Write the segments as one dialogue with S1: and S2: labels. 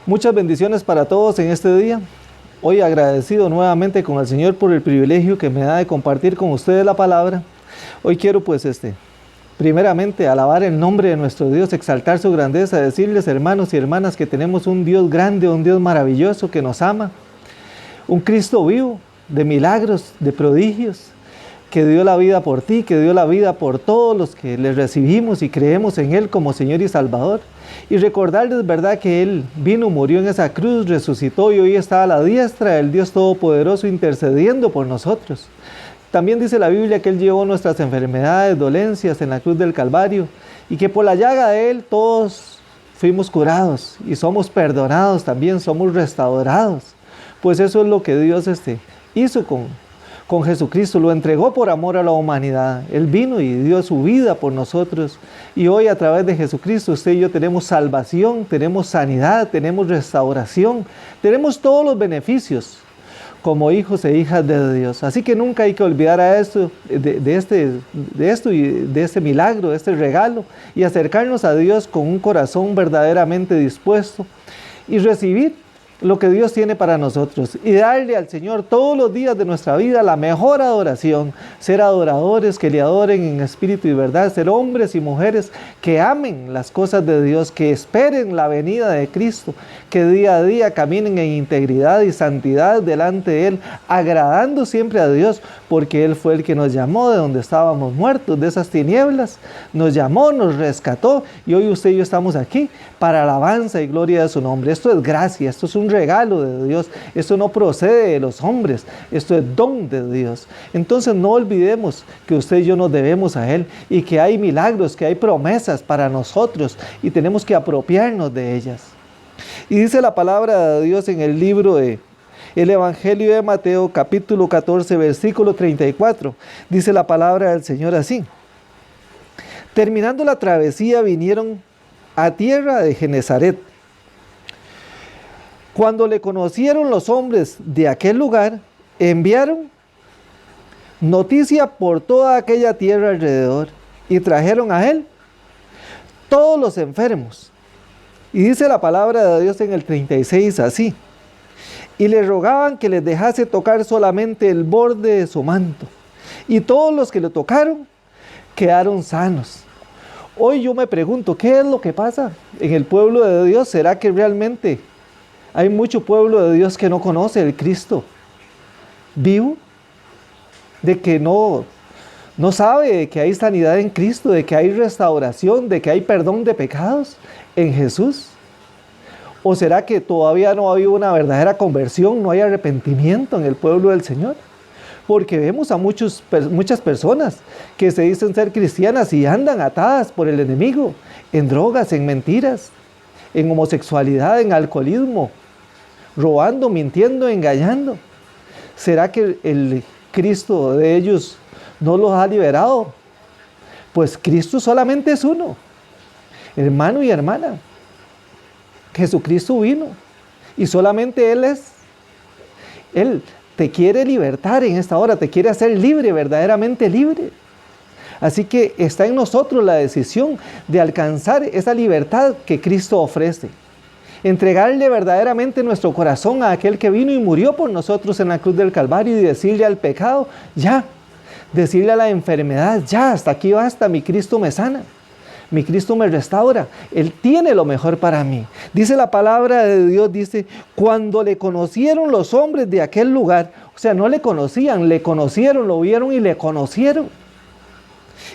S1: Muchas bendiciones para todos en este día. Hoy agradecido nuevamente con el Señor por el privilegio que me da de compartir con ustedes la palabra. Hoy quiero primeramente alabar el nombre de nuestro Dios, exaltar su grandeza, decirles hermanos y hermanas que tenemos un Dios grande, un Dios maravilloso que nos ama, un Cristo vivo, de milagros, de prodigios, que dio la vida por ti, que dio la vida por todos los que le recibimos y creemos en Él como Señor y Salvador. Y recordarles, ¿verdad?, que Él vino, murió en esa cruz, resucitó y hoy está a la diestra del Dios Todopoderoso intercediendo por nosotros. También dice la Biblia que Él llevó nuestras enfermedades, dolencias en la cruz del Calvario y que por la llaga de Él todos fuimos curados y somos perdonados también, somos restaurados. Pues eso es lo que Dios hizo con Jesucristo, lo entregó por amor a la humanidad. Él vino y dio su vida por nosotros. Y hoy a través de Jesucristo usted y yo tenemos salvación, tenemos sanidad, tenemos restauración, tenemos todos los beneficios como hijos e hijas de Dios. Así que nunca hay que olvidar a esto, de este milagro, de este regalo, y acercarnos a Dios con un corazón verdaderamente dispuesto y recibir lo que Dios tiene para nosotros y darle al Señor todos los días de nuestra vida la mejor adoración, ser adoradores que le adoren en espíritu y verdad, ser hombres y mujeres que amen las cosas de Dios, que esperen la venida de Cristo, que día a día caminen en integridad y santidad delante de Él, agradando siempre a Dios, porque Él fue el que nos llamó de donde estábamos muertos, de esas tinieblas, nos llamó, nos rescató y hoy usted y yo estamos aquí para alabanza y gloria de su nombre. Esto es gracia, esto es un regalo de Dios, esto no procede de los hombres, esto es don de Dios. Entonces no olvidemos que usted y yo nos debemos a Él y que hay milagros, que hay promesas para nosotros y tenemos que apropiarnos de ellas. Y dice la palabra de Dios en el libro de el Evangelio de Mateo, capítulo 14, versículo 34. Dice la palabra del Señor así: terminando la travesía vinieron a tierra de Genezaret. Cuando le conocieron los hombres de aquel lugar, enviaron noticia por toda aquella tierra alrededor y trajeron a Él todos los enfermos. Y dice la palabra de Dios en el 36 así: y le rogaban que les dejase tocar solamente el borde de su manto. Y todos los que le tocaron quedaron sanos. Hoy yo me pregunto, ¿qué es lo que pasa en el pueblo de Dios? ¿Será que realmente hay mucho pueblo de Dios que no conoce el Cristo vivo? De que no sabe que hay sanidad en Cristo, de que hay restauración, de que hay perdón de pecados en Jesús. ¿O será que todavía no ha habido una verdadera conversión, no hay arrepentimiento en el pueblo del Señor? Porque vemos a muchas personas que se dicen ser cristianas y andan atadas por el enemigo en drogas, en mentiras, en homosexualidad, en alcoholismo, robando, mintiendo, engañando. ¿Será que el Cristo de ellos no los ha liberado? Pues Cristo solamente es uno, hermano y hermana. Jesucristo vino y solamente Él te quiere libertar en esta hora, te quiere hacer libre, verdaderamente libre. Así que está en nosotros la decisión de alcanzar esa libertad que Cristo ofrece. Entregarle verdaderamente nuestro corazón a aquel que vino y murió por nosotros en la cruz del Calvario y decirle al pecado, ya. Decirle a la enfermedad, ya, hasta aquí basta, mi Cristo me sana. Mi Cristo me restaura, Él tiene lo mejor para mí. Dice la palabra de Dios, dice, cuando le conocieron los hombres de aquel lugar, o sea, no le conocían, le conocieron, lo vieron y le conocieron.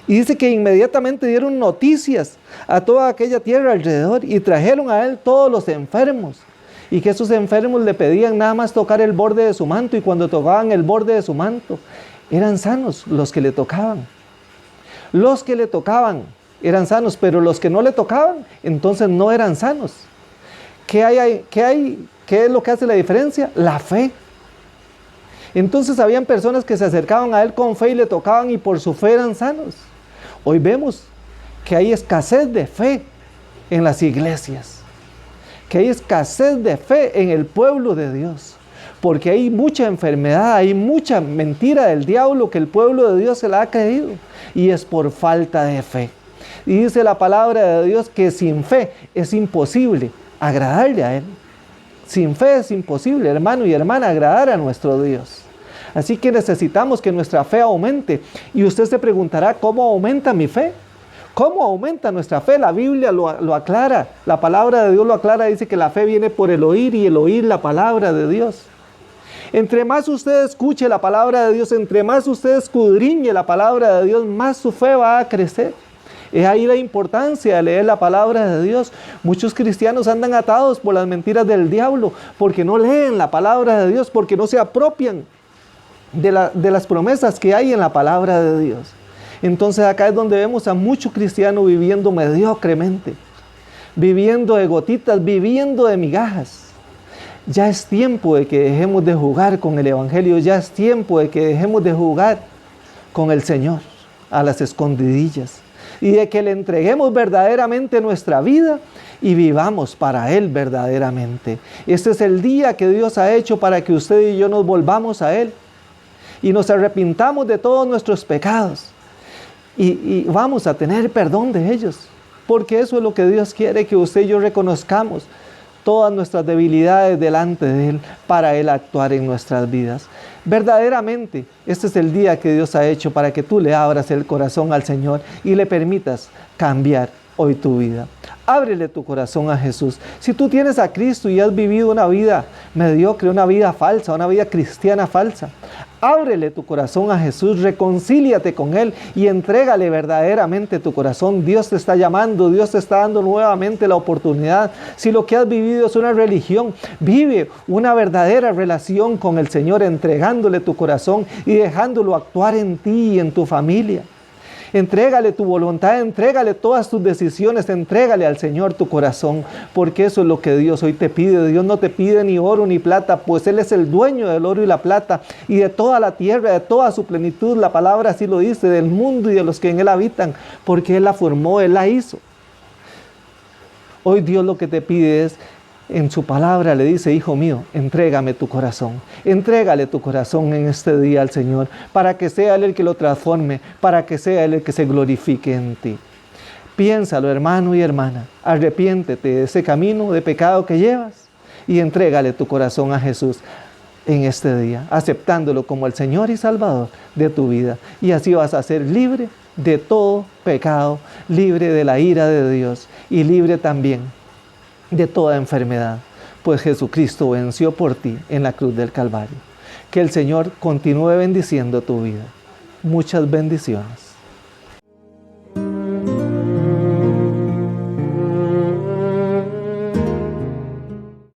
S1: Y dice que inmediatamente dieron noticias a toda aquella tierra alrededor y trajeron a Él todos los enfermos. Y que esos enfermos le pedían nada más tocar el borde de su manto y cuando tocaban el borde de su manto, eran sanos los que le tocaban. Los que le tocaban eran sanos, pero los que no le tocaban, entonces no eran sanos. ¿Qué es lo que hace la diferencia? La fe. Entonces habían personas que se acercaban a Él con fe y le tocaban y por su fe eran sanos. Hoy vemos que hay escasez de fe en las iglesias, que hay escasez de fe en el pueblo de Dios, porque hay mucha enfermedad, hay mucha mentira del diablo que el pueblo de Dios se la ha creído y es por falta de fe. Y dice la palabra de Dios que sin fe es imposible agradarle a Él. Sin fe es imposible, hermano y hermana, agradar a nuestro Dios. Así que necesitamos que nuestra fe aumente. Y usted se preguntará, ¿cómo aumenta mi fe? ¿Cómo aumenta nuestra fe? La Biblia lo aclara, la palabra de Dios lo aclara, dice que la fe viene por el oír y el oír la palabra de Dios. Entre más usted escuche la palabra de Dios, entre más usted escudriñe la palabra de Dios, más su fe va a crecer. Es ahí la importancia de leer la palabra de Dios. Muchos cristianos andan atados por las mentiras del diablo, porque no leen la palabra de Dios, porque no se apropian de las promesas que hay en la palabra de Dios. Entonces acá es donde vemos a muchos cristianos viviendo mediocremente, viviendo de gotitas, viviendo de migajas. Ya es tiempo de que dejemos de jugar con el Evangelio, ya es tiempo de que dejemos de jugar con el Señor a las escondidillas y de que le entreguemos verdaderamente nuestra vida y vivamos para Él verdaderamente. Este es el día que Dios ha hecho para que usted y yo nos volvamos a Él y nos arrepintamos de todos nuestros pecados. Y vamos a tener perdón de ellos, porque eso es lo que Dios quiere, que usted y yo reconozcamos todas nuestras debilidades delante de Él, para Él actuar en nuestras vidas. Verdaderamente, este es el día que Dios ha hecho para que tú le abras el corazón al Señor y le permitas cambiar hoy tu vida. Ábrele tu corazón a Jesús. Si tú tienes a Cristo y has vivido una vida mediocre, una vida falsa, una vida cristiana falsa, ábrele tu corazón a Jesús, reconcíliate con Él y entrégale verdaderamente tu corazón. Dios te está llamando, Dios te está dando nuevamente la oportunidad. Si lo que has vivido es una religión, vive una verdadera relación con el Señor, entregándole tu corazón y dejándolo actuar en ti y en tu familia. Entrégale tu voluntad, entrégale todas tus decisiones, entrégale al Señor tu corazón, porque eso es lo que Dios hoy te pide. Dios no te pide ni oro ni plata, pues Él es el dueño del oro y la plata y de toda la tierra, de toda su plenitud. La palabra así lo dice, del mundo y de los que en Él habitan, porque Él la formó, Él la hizo. Hoy Dios lo que te pide es, en su palabra le dice, hijo mío, entrégame tu corazón. Entrégale tu corazón en este día al Señor, para que sea Él el que lo transforme, para que sea Él el que se glorifique en ti. Piénsalo, hermano y hermana, arrepiéntete de ese camino de pecado que llevas y entrégale tu corazón a Jesús en este día, aceptándolo como el Señor y Salvador de tu vida. Y así vas a ser libre de todo pecado, libre de la ira de Dios y libre también de toda enfermedad, pues Jesucristo venció por ti en la cruz del Calvario. Que el Señor continúe bendiciendo tu vida. Muchas bendiciones.